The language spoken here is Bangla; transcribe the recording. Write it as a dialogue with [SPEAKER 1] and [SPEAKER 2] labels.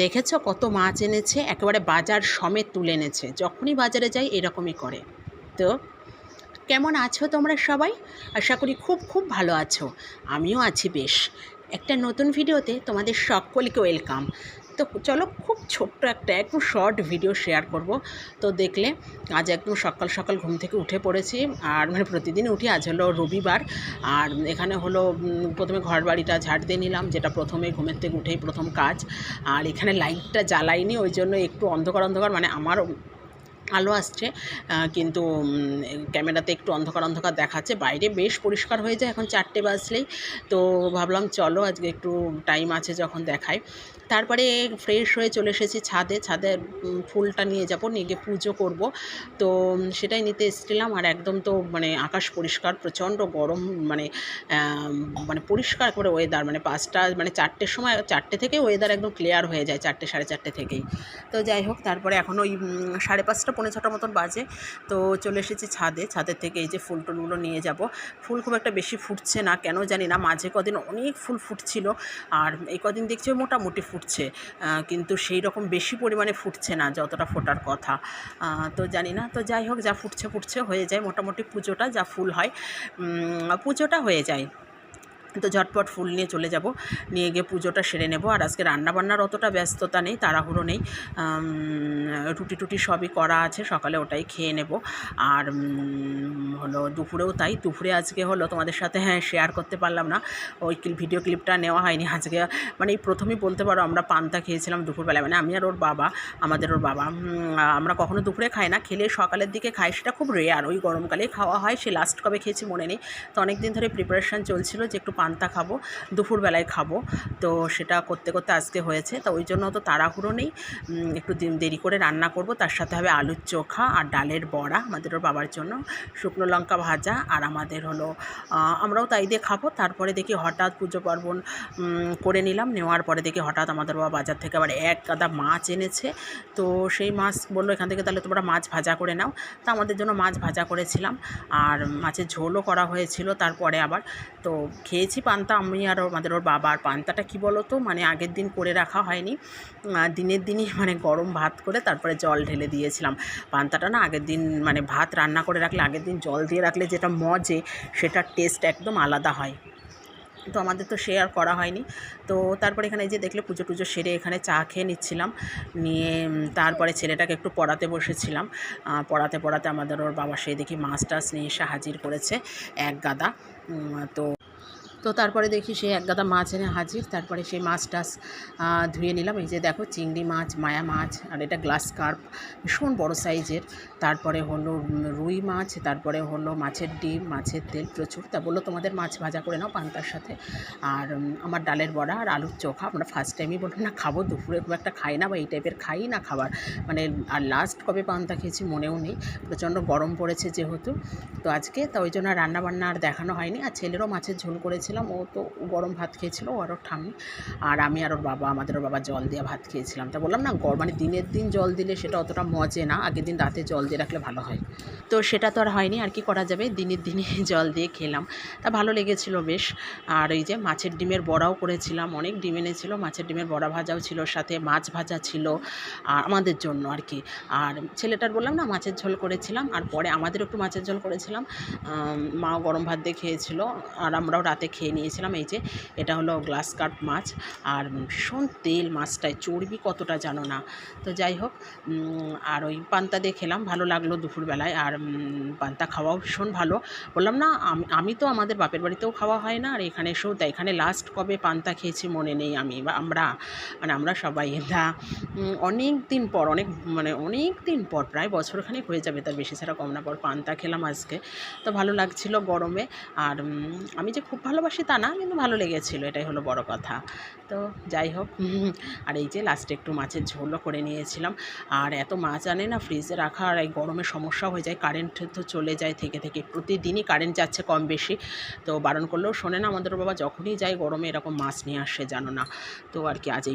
[SPEAKER 1] দেখেছো কত মাছ এনেছে, একেবারে বাজার সমেত তুলে এনেছে। যখনই বাজারে যাই এরকমই করে। তো কেমন আছো তোমরা সবাই? আশা করি খুব খুব ভালো আছো। আমিও আছি বেশ। একটা নতুন ভিডিওতে তোমাদের সকলকে ওয়েলকাম। তো চলো, খুব ছোট্ট একটা একদম শর্ট ভিডিও শেয়ার করব। তো দেখলে আজ একদম সকাল সকাল ঘুম থেকে উঠে পড়েছি। আর মানে প্রতিদিন উঠি, আজ হলো রবিবার। আর এখানে হলো প্রথমে ঘর বাড়িটা ঝাড় দিয়ে নিলাম, যেটা প্রথমে ঘুমের থেকে উঠেই প্রথম কাজ। আর এখানে লাইটটা জ্বালাইনি, ওই জন্য একটু অন্ধকার অন্ধকার, মানে আমার আলো আসছে কিন্তু ক্যামেরাতে একটু অন্ধকার অন্ধকার দেখাচ্ছে। বাইরে বেশ পরিষ্কার হয়ে যায় এখন 4টে বাজলেই। তো ভাবলাম চলো আজকে একটু টাইম আছে যখন দেখাই। তারপরে ফ্রেশ হয়ে চলে এসেছি ছাদে। ছাদে ফুলটা নিয়ে যাব, নিয়ে গিয়ে পুজো করব। তো সেটাই নিতে এসেছিলাম। আর একদম তো মানে আকাশ পরিষ্কার, প্রচণ্ড গরম, মানে মানে পরিষ্কার করে ওয়েদার, মানে 5টা মানে 4টের সময়, 4টে থেকে ওয়েদার একদম ক্লিয়ার হয়ে যায়, 4টে 4:30 থেকেই। তো যাই হোক, তারপরে এখন ওই 5:30 পৌনে 6টা মতন বাজে। তো চলে এসেছি ছাদে। ছাদের থেকে এই যে ফুল টুলগুলো নিয়ে যাব। ফুল খুব একটা বেশি ফুটছে না, কেন জানি না। মাঝে কদিন অনেক ফুল ফুটছিল, আর এই কদিন দেখছি মোটামুটি ফুটছে, কিন্তু সেই রকম বেশি পরিমাণে ফুটছে না যতটা ফোটার কথা। তো জানি না, তো যাই হোক, যা ফুটছে ফুটছে হয়ে যায় মোটামুটি। পুজোটা যা ফুল হয় পুজোটা হয়ে যায়। তো ঝটপট ফুল নিয়ে চলে যাব, নিয়ে গিয়ে পুজোটা সেরে নেব। আর আজকে রান্নাবান্নার অতটা ব্যস্ততা নেই, তাড়াহুড়ো নেই। রুটি টুটি সবই করা আছে, সকালে ওটাই খেয়ে নেব। আর হলো দুপুরেও তাই। দুপুরে আজকে হলো তোমাদের সাথে শেয়ার করতে পারলাম না, ওই ভিডিও ক্লিপটা নেওয়া হয়নি আজকে। মানে এই প্রথমেই বলতে পারো আমরা পান্তা খেয়েছিলাম দুপুরবেলায়, মানে আমি আর ওর বাবা, ওর বাবা। আমরা কখনো দুপুরে খাই না, খেলে সকালের দিকে খাই, সেটা খুব রেয়ার, ওই গরমকালেই খাওয়া হয়। সে লাস্ট কবে খেয়েছি মনে নেই। তো অনেক দিন ধরে প্রিপারেশান চলছিল যে একটু পান্তা খাবো, দুপুরবেলায় খাবো। তো সেটা করতে করতে আজকে হয়েছে। তো ওই জন্য তো তাড়াহুড়ো নেই, একটু দেরি করে রান্না করব। তার সাথে হবে আলুর চোখা আর ডালের বড়া আমাদের ওর বাবার জন্য, শুকনো লঙ্কা ভাজা, আর আমাদের হলো আমরাও তাই দিয়ে খাবো। তারপরে দেখি হঠাৎ পুজো পার্বণ করে নিলাম, নেওয়ার পরে দেখি হঠাৎ আমাদের বাবা বাজার থেকে আবার এক গাদা মাছ এনেছে। তো সেই মাছ বললো এখান থেকে তাহলে তোমরা মাছ ভাজা করে নাও। তা আমাদের জন্য মাছ ভাজা করেছিলাম, আর মাছের ঝোলও করা হয়েছিল তারপরে আবার। তো খেয়েছি পান্তা আমি আর আমাদের ওর বাবা। আর পান্তাটা কী বলো তো, মানে আগের দিন করে রাখা হয়নি, দিনের দিনই মানে গরম ভাত করে তারপরে জল ঢেলে দিয়েছিলাম। পান্তাটা না আগের দিন মানে ভাত রান্না করে রাখলে, আগের দিন জল দিয়ে রাখলে যেটা মজে, সেটার টেস্ট একদম আলাদা হয়। তো আমাদের তো শেয়ার করা হয়নি। তো তারপরে এখানে এই যে দেখলে পুজো টুজো সেরে এখানে চা খেয়ে নিচ্ছিলাম, নিয়ে তারপরে ছেলেটাকে একটু পড়াতে বসেছিলাম। পড়াতে পড়াতে আমাদের ওর বাবা সেই দেখি মাছ টাছ নিয়ে এসে হাজির করেছে এক গাদা। তো তো তারপরে দেখি সে এক গাদা মাছ এনে হাজির। তারপরে সেই মাছ টাছ ধুয়ে নিলাম। এই যে দেখো চিংড়ি মাছ, মায়া মাছ, আর এটা গ্লাস কার্প, ভীষণ বড় সাইজের। তারপরে হলো রুই মাছ, তারপরে হলো মাছের ডিম, মাছের তেল প্রচুর। তা বললো তোমাদের মাছ ভাজা করে নাও পান্তার সাথে। আর আমার ডালের বড়া আর আলুর চোখা। আমরা ফার্স্ট টাইমই বললাম না খাবো, দুপুরে খুব একটা খাই না, বা এই টাইপের খাই না খাবার, মানে আর লাস্ট কবে পান্তা খেয়েছি মনেও নেই। প্রচণ্ড গরম পড়েছে যেহেতু, তো আজকে তো ওই জন্য রান্নাবান্না আর দেখানো হয়নি। আর ছেলেরও মাছের ঝোল করেছিলাম, ও তো গরম ভাত খেয়েছিল, ও আরও ঠান্ডা। আর আমি আর ওর বাবা, আমাদের ওর বাবা জল দিয়ে ভাত খেয়েছিলাম। তা বললাম না, মানে দিনের দিন জল দিলে সেটা অতটা মজে না, আগের দিন রাতে জল দিয়ে রাখলে ভালো হয়। তো সেটা তো আর হয়নি, আর কি করা যাবে, দিনের দিনে জল দিয়ে খেলাম। তা ভালো লেগেছিল বেশ। আর এই যে মাছের ডিমের বড়াও করেছিলাম, অনেক ডিম এনেছিল, মাছের ডিমের বড়া ভাজাও ছিল, সাথে মাছ ভাজা ছিল আর আমাদের জন্য আর কি। আর ছেলেটার বললাম না মাছের ঝোল করেছিলাম, আর পরে আমাদের একটু মাছের ঝোল করেছিলাম। মাও গরম ভাত দিয়ে খেয়েছিল, আর আমরাও রাতে খেয়ে নিয়েছিলাম। এই যে এটা হলো গ্লাস কার্প মাছ, আর ভীষণ তেল মাছটায়, চর্বি কতটা জানো না। তো যাই হোক, আর ওই পান্তা দিয়ে খেলাম, ভালো লাগলো দুপুরবেলায়। আর পান্তা খাওয়াও ভীষণ ভালো। বললাম না, আমি তো আমাদের বাপের বাড়িতেও খাওয়া হয় না, আর এখানে এসেও তাই। এখানে লাস্ট কবে পান্তা খেয়েছি মনে নেই আমি, বা আমরা সবাই। এটা অনেক দিন পর, অনেক দিন পর, প্রায় বছরখানেক হয়ে যাবে, তার বেশি ছাড়া কম না, পর পান্তা খেলাম আজকে। তো ভালো লাগছিল গরমে। আর আমি যে খুব ভালোবাসি তা না, কিন্তু ভালো লেগেছিল, এটাই হলো বড় কথা। তো যাই হোক, আর এই যে লাস্টে একটু মাছের ঝোলও করে নিয়েছিলাম। আর এত মাছ আনে না ফ্রিজে রাখা, আর এই গরমে সমস্যা হয়ে যায়, কারেন্ট তো চলে যায় থেকে থেকে, প্রতিদিনই কারেন্ট যাচ্ছে কম বেশি। তো বারণ করলেও শোনে না আমাদের বাবা, যখনই যায় গরমে এরকম মাছ নিয়ে আসে জানো না। তো আর কি, আজ এই